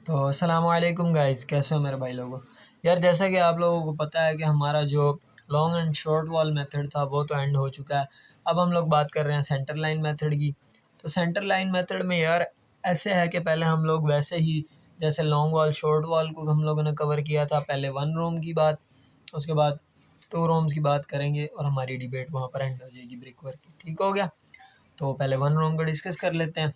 तो अस्सलाम वालेकुम गाइस, कैसे हो मेरे भाई लोगों। यार जैसा कि आप लोगों को पता है कि हमारा जो long and short wall method था वो तो एंड हो चुका है। अब हम लोग बात कर रहे हैं सेंटर लाइन मेथड की। तो सेंटर लाइन मेथड में यार ऐसे है कि पहले हम लोग वैसे ही जैसे लॉन्ग वॉल शॉर्ट वॉल को हम लोगों ने कवर किया था, पहले 1 रूम की बात, उसके बाद 2 रूम्स की बात करेंगे और हमारी डिबेट वहाँ पर एंड हो जाएगी ब्रिक वर्क की। ठीक हो गया। तो पहले 1 रूम को डिस्कस कर लेते हैं।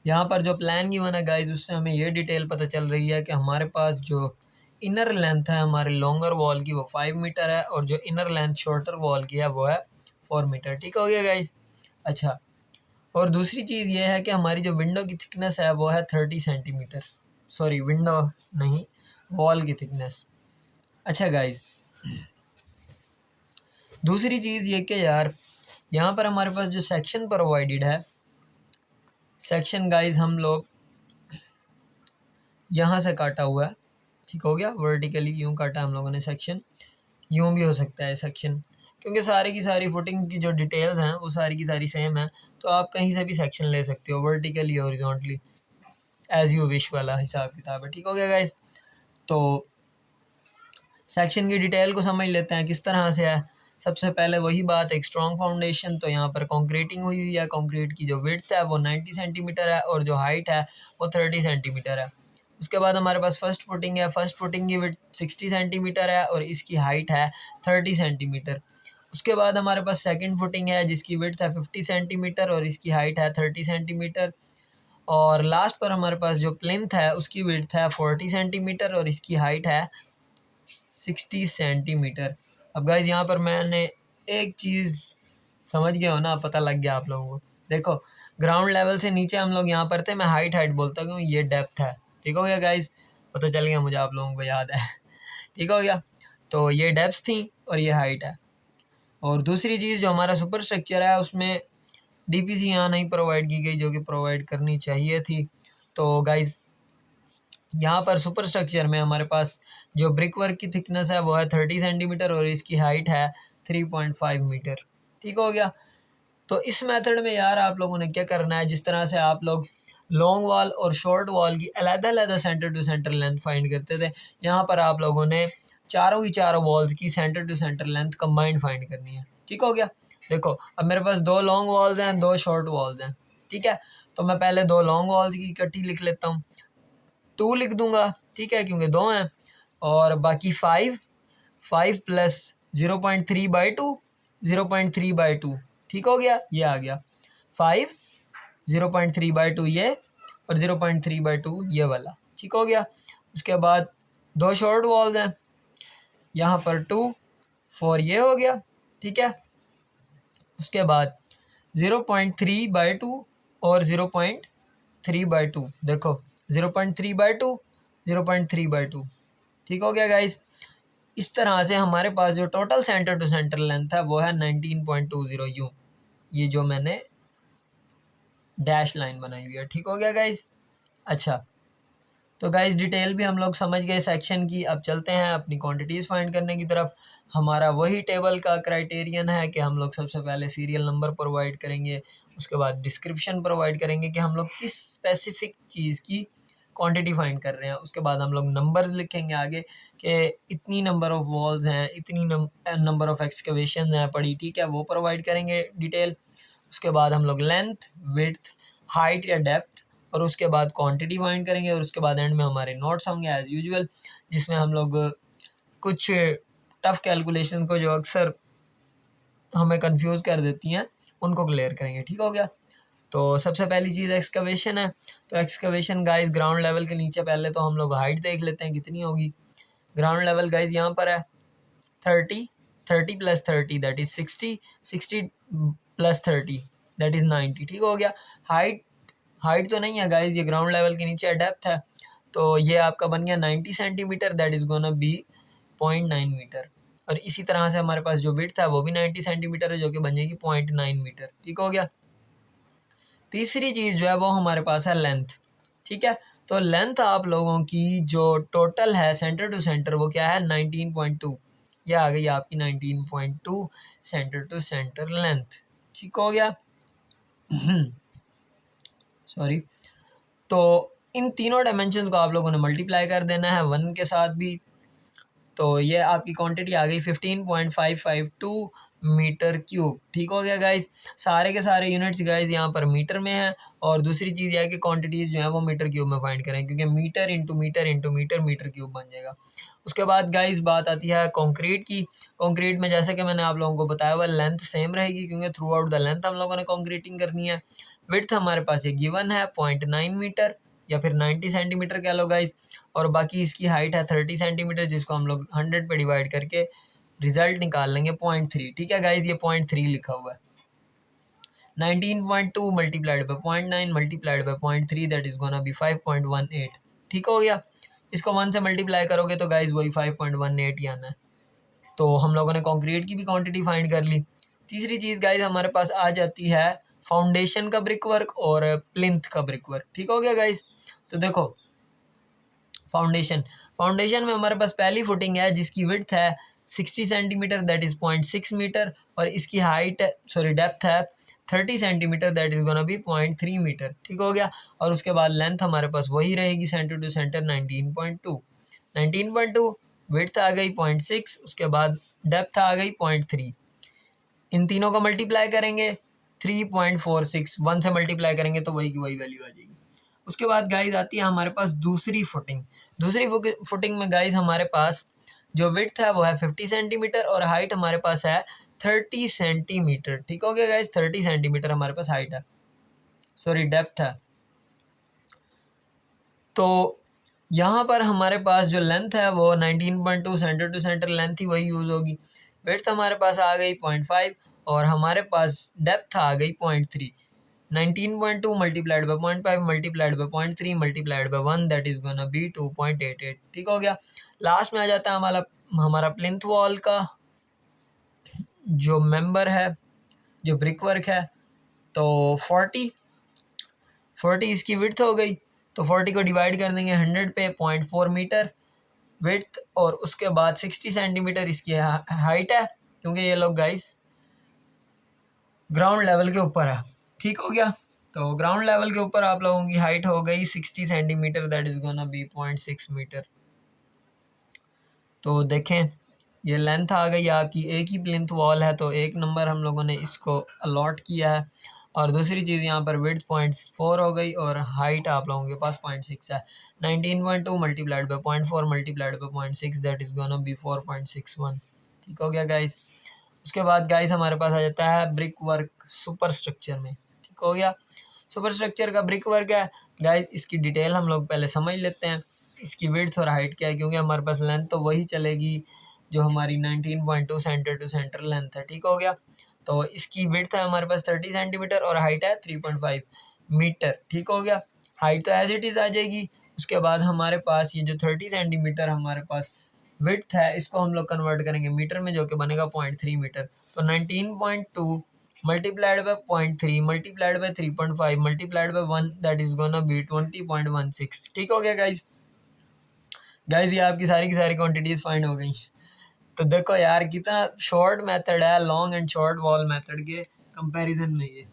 यहाँ पर जो प्लान गिवन है गाइज, उससे हमें ये डिटेल पता चल रही है कि हमारे पास जो इनर लेंथ है हमारे लॉन्गर वॉल की वो 5 मीटर है और जो इनर लेंथ शॉर्टर वॉल की है वो है 4 मीटर। ठीक हो गया गाइज। अच्छा, और दूसरी चीज़ ये है कि हमारी जो विंडो की थिकनेस है वो है 30 सेंटीमीटर। सॉरी, विंडो नहीं, वॉल की थिकनेस। अच्छा गाइज, दूसरी चीज़ ये कि यार यहाँ पर हमारे पास जो सेक्शन प्रोवाइडेड है, सेक्शन गाइज हम लोग यहाँ से काटा हुआ है। ठीक हो गया। वर्टिकली यूँ काटा हम लोगों ने सेक्शन, यूँ भी हो सकता है सेक्शन, क्योंकि सारी की सारी फुटिंग की जो डिटेल्स हैं वो सारी की सारी सेम है। तो आप कहीं से भी सेक्शन ले सकते हो, vertically horizontally, as you wish वाला हिसाब किताब है। ठीक हो गया गाइस। तो सेक्शन की डिटेल को समझ लेते हैं किस तरह से है। सबसे पहले वही बात, एक स्ट्रॉन्ग फाउंडेशन। तो यहाँ पर कंक्रीटिंग हुई हुई है। कंक्रीट की जो विड्थ है वो 90 सेंटीमीटर है और जो हाइट है वो 30 सेंटीमीटर है। उसके बाद हमारे पास फर्स्ट फुटिंग है। फर्स्ट फुटिंग की विड्थ 60 सेंटीमीटर है और इसकी हाइट है 30 सेंटीमीटर। उसके बाद हमारे पास सेकंड फुटिंग है जिसकी विड्थ है 50 सेंटीमीटर और इसकी हाइट है 30 सेंटीमीटर। और लास्ट पर हमारे पास जो प्लिंथ है उसकी विड्थ है 40 सेंटीमीटर और इसकी हाइट है 60 सेंटीमीटर। अब गाइज यहाँ पर मैंने एक चीज़ समझ गया हो ना, पता लग गया आप लोगों को। देखो, ग्राउंड लेवल से नीचे हम लोग यहाँ पर थे, मैं हाइट हाइट बोलता हूँ, ये डेप्थ है। ठीक हो गया गाइज, पता चल गया मुझे, आप लोगों को याद है। ठीक हो गया। तो ये डेप्थ थी और ये हाइट है। और दूसरी चीज़, जो हमारा सुपर स्ट्रक्चर है उसमें डीपीसी यहाँ नहीं प्रोवाइड की गई जो कि प्रोवाइड करनी चाहिए थी। तो गाइज यहाँ पर सुपर स्ट्रक्चर में हमारे पास जो ब्रिक वर्क की थिकनेस है वो है 30 सेंटीमीटर और इसकी हाइट है 3.5 मीटर। ठीक हो गया। तो इस मेथड में यार आप लोगों ने क्या करना है, जिस तरह से आप लोग लॉन्ग वॉल और शॉर्ट वॉल की अलग-अलग centre to centre length find करते थे, यहाँ पर आप लोगों ने चारों की चारों वॉल्स की centre to centre length combined find करनी है। ठीक हो गया। देखो, अब मेरे पास 2 लॉन्ग वॉल्स हैं, 2 शॉर्ट वॉल्स हैं। ठीक है। तो मैं पहले 2 लॉन्ग वॉल्स की इकट्ठी लिख लेता हूँ, 2 लिख दूंगा। ठीक है, क्योंकि 2 हैं। और बाकी 5 प्लस 0.3/2, 0.3/2। ठीक हो गया, ये आ गया 5, 0.3/2 ये और 0.3/2 ये वाला। ठीक हो गया। उसके बाद 2 शॉर्ट वॉल्स हैं, यहाँ पर 2, 4 ये हो गया। ठीक है। उसके बाद 0.3/2 और 0.3/2, देखो 0.3/2, 0.3/2। ठीक हो गया गाइस। इस तरह से हमारे पास जो total centre to centre length है वो है 19.20 यू, ये जो मैंने डैश लाइन बनाई हुई है। ठीक हो गया गाइस। अच्छा, तो गाइस डिटेल भी हम लोग समझ गए सेक्शन की। अब चलते हैं अपनी क्वांटिटीज़ फाइंड करने की तरफ। हमारा वही टेबल का क्राइटेरियन है कि हम लोग सबसे पहले सीरियल नंबर प्रोवाइड करेंगे, उसके बाद डिस्क्रिप्शन प्रोवाइड करेंगे कि हम लोग किस स्पेसिफिक चीज़ की क्वांटिटी फाइंड कर रहे हैं। उसके बाद हम लोग नंबर्स लिखेंगे आगे कि इतनी नंबर ऑफ़ वॉल्स हैं, इतनी नंबर ऑफ़ एक्सकवेशन हैं पड़ी। ठीक है, वो प्रोवाइड करेंगे डिटेल। उसके बाद हम लोग लेंथ, विड्थ, हाइट या डेप्थ और उसके बाद क्वांटिटी फाइंड करेंगे और उसके बाद एंड में हमारे नोट्स होंगे एज़ यूजुअल, जिसमें हम लोग कुछ टफ़ कैलकुलेशन को जो अक्सर हमें कंफ्यूज कर देती हैं उनको क्लियर करेंगे। ठीक हो गया। तो सबसे पहली चीज़ एक्सकवेशन है। तो एक्सकवेशन गाइस, ग्राउंड लेवल के नीचे पहले तो हम लोग हाइट देख लेते हैं कितनी होगी। ग्राउंड लेवल गाइस यहाँ पर है 30, 30 plus 30 that is 60, 60 plus 30 that is 90। ठीक हो गया। हाइट तो नहीं है गाइस, ये ग्राउंड लेवल के नीचे डेप्थ है। तो ये आपका बन गया 90 centimetre, that is gonna be 0.9 metre. और इसी तरह से हमारे पास जो विड्थ है वो भी 90 सेंटीमीटर है, जो कि बन जाएगी 0.9 मीटर। ठीक हो गया। तीसरी चीज़ जो है वो हमारे पास है लेंथ। ठीक है। तो लेंथ आप लोगों की जो टोटल है सेंटर टू सेंटर वो क्या है, 19.2। यह आ गई आपकी 19.2 सेंटर टू सेंटर लेंथ। ठीक हो गया। सॉरी। तो इन तीनों डायमेंशन को आप लोगों ने मल्टीप्लाई कर देना है 1 के साथ भी। तो ये आपकी क्वांटिटी आ गई 15.552 मीटर क्यूब। ठीक हो गया गाइज। सारे के सारे यूनिट्स गाइज यहाँ पर मीटर में है, और दूसरी चीज़ यह है कि क्वांटिटीज़ जो है वो मीटर क्यूब में फाइंड करें, क्योंकि metre into metre into metre metre cube बन जाएगा। उसके बाद गाइज बात आती है कंक्रीट की। कंक्रीट में जैसे कि मैंने आप लोगों को बताया हुआ लेंथ सेम रहेगी, क्योंकि थ्रू आउट द लेंथ हम लोगों ने कंक्रीटिंग करनी है। विड्थ हमारे पास ये गिवन है 0.9 मीटर या फिर 90 सेंटीमीटर कह लो गाइज, और बाकी इसकी हाइट है 30 सेंटीमीटर, जिसको हम लोग 100 पे डिवाइड करके रिजल्ट निकाल लेंगे 0.3। ठीक है गाइज, ये 0.3 लिखा हुआ है। 19.2 multiplied by 0.9 multiplied by 0.3 that is gonna B 5.18। ठीक हो गया। इसको 1 से मल्टीप्लाई करोगे तो गाइज वही 5.18 ही आना है। तो हम लोगों ने कंक्रीट की भी क्वांटिटी फाइंड कर ली। तीसरी चीज़ गाइज हमारे पास आ जाती है फाउंडेशन का ब्रिक वर्क और प्लिंथ का ब्रिक वर्क। ठीक हो गया गाइज। तो देखो फाउंडेशन में हमारे पास पहली फुटिंग है जिसकी विड्थ है 60 सेंटीमीटर दैट इज़ 0.6 मीटर, और इसकी हाइट डेप्थ है 30 centimetre that is gonna be 0.3 metre. ठीक हो गया। और उसके बाद लेंथ हमारे पास वही रहेगी सेंटर टू सेंटर 19.2 विड्थ आ गई 0.6, उसके बाद डेप्थ आ गई 0.3। इन तीनों को मल्टीप्लाई करेंगे 3.46, 1 से मल्टीप्लाई करेंगे तो वही की वही वैल्यू आ जाएगी। उसके बाद गाइज आती है हमारे पास दूसरी फुटिंग में गाइज हमारे पास जो विड्थ है वो है 50 सेंटीमीटर और हाइट हमारे पास है 30 सेंटीमीटर। ठीक हो गया गाइज, 30 सेंटीमीटर हमारे पास हाइट है, डेप्थ है। तो यहाँ पर हमारे पास जो लेंथ है वो 19.2 सेंटर टू सेंटर लेंथ ही वही यूज़ होगी। विड्थ हमारे पास आ गई 0.5 और हमारे पास डेप्थ आ गई 0.3। 19.2 multiplied by 0.5 multiplied by 0.3 multiplied by 1 that is gonna B 2.88। ठीक हो गया। लास्ट में आ जाता है हमारा प्लिंथ वॉल का जो मेंबर है, जो ब्रिक वर्क है। तो 40 इसकी विड्थ हो गई, तो 40 को डिवाइड कर देंगे 100 पे 0.4 मीटर विड्थ, और उसके बाद 60 सेंटीमीटर इसकी हाइट है, क्योंकि ये लोग गाइस ग्राउंड लेवल के ऊपर है। ठीक हो गया। तो ग्राउंड लेवल के ऊपर आप लोगों की हाइट हो गई 60 centimetre that is gonna be 0.6 metre. तो देखें ये लेंथ आ गई आपकी, एक ही प्लिंथ वॉल है तो एक नंबर हम लोगों ने इसको अलॉट किया है, और दूसरी चीज़ यहाँ पर विड्थ 0.4 हो गई और हाइट आप लोगों के पास 0.6 है। 19.2 multiplied by 0.4 multiplied by 0.6 that is gonna B 4.61। ठीक हो गया गाइस। उसके बाद गाइस हमारे पास आ जाता है ब्रिक वर्क सुपर स्ट्रक्चर में। ठीक हो गया। सुपर स्ट्रक्चर का ब्रिक वर्क है गाइस, इसकी डिटेल हम लोग पहले समझ लेते हैं। इसकी विड्थ और हाइट क्या है, क्योंकि हमारे पास लेंथ तो वही चलेगी जो हमारी 19.2 सेंटर टू सेंटर लेंथ है। ठीक हो गया। तो इसकी विड्थ है हमारे पास 30 सेंटीमीटर और हाइट है 3.5 मीटर। ठीक हो गया। हाइट तो एज इट इज़ आ जाएगी। उसके बाद हमारे पास ये जो 30 सेंटीमीटर हमारे पास विड्थ है, इसको हम लोग कन्वर्ट करेंगे मीटर में, जो कि बनेगा 0.3 मीटर। तो 19.2 multiplied by 0.3 multiplied by 3.5 multiplied by 1 that is gonna B 20.16। ठीक हो गया गाइज। ये आपकी सारी की सारी क्वांटिटीज फाइंड हो गई। तो देखो यार कितना शॉर्ट मेथड है long and short wall method के कंपैरिजन में ये।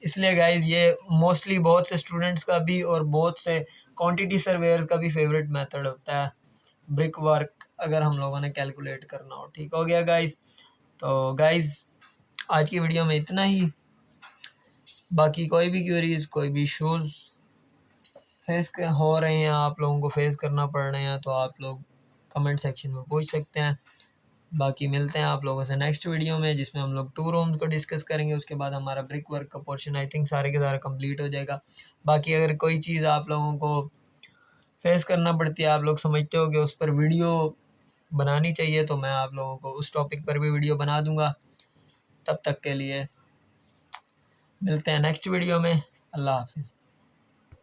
इसलिए गाइज ये मोस्टली बहुत से स्टूडेंट्स का भी और बहुत से क्वांटिटी सर्वेयर्स का भी फेवरेट मेथड होता है ब्रिक वर्क, अगर हम लोगों ने कैलकुलेट करना हो। ठीक हो गया गाइज। तो गाइज आज की वीडियो में इतना ही। बाकी कोई भी क्वेरीज, कोई भी इशूज़ फेस हो रहे हैं, आप लोगों को फेस करना पड़ रहे हैं, तो आप लोग कमेंट सेक्शन में पूछ सकते हैं। बाकी मिलते हैं आप लोगों से नेक्स्ट वीडियो में, जिसमें हम लोग 2 रूम्स को डिस्कस करेंगे। उसके बाद हमारा ब्रिक वर्क का पोर्शन आई थिंक सारे के सारा कंप्लीट हो जाएगा। बाकी अगर कोई चीज़ आप लोगों को फेस करना पड़ती है, आप लोग समझते हो कि उस पर वीडियो बनानी चाहिए, तो मैं आप लोगों को उस टॉपिक पर भी वीडियो बना दूँगा। तब तक के लिए मिलते हैं नेक्स्ट वीडियो में। अल्लाह हाफिज़।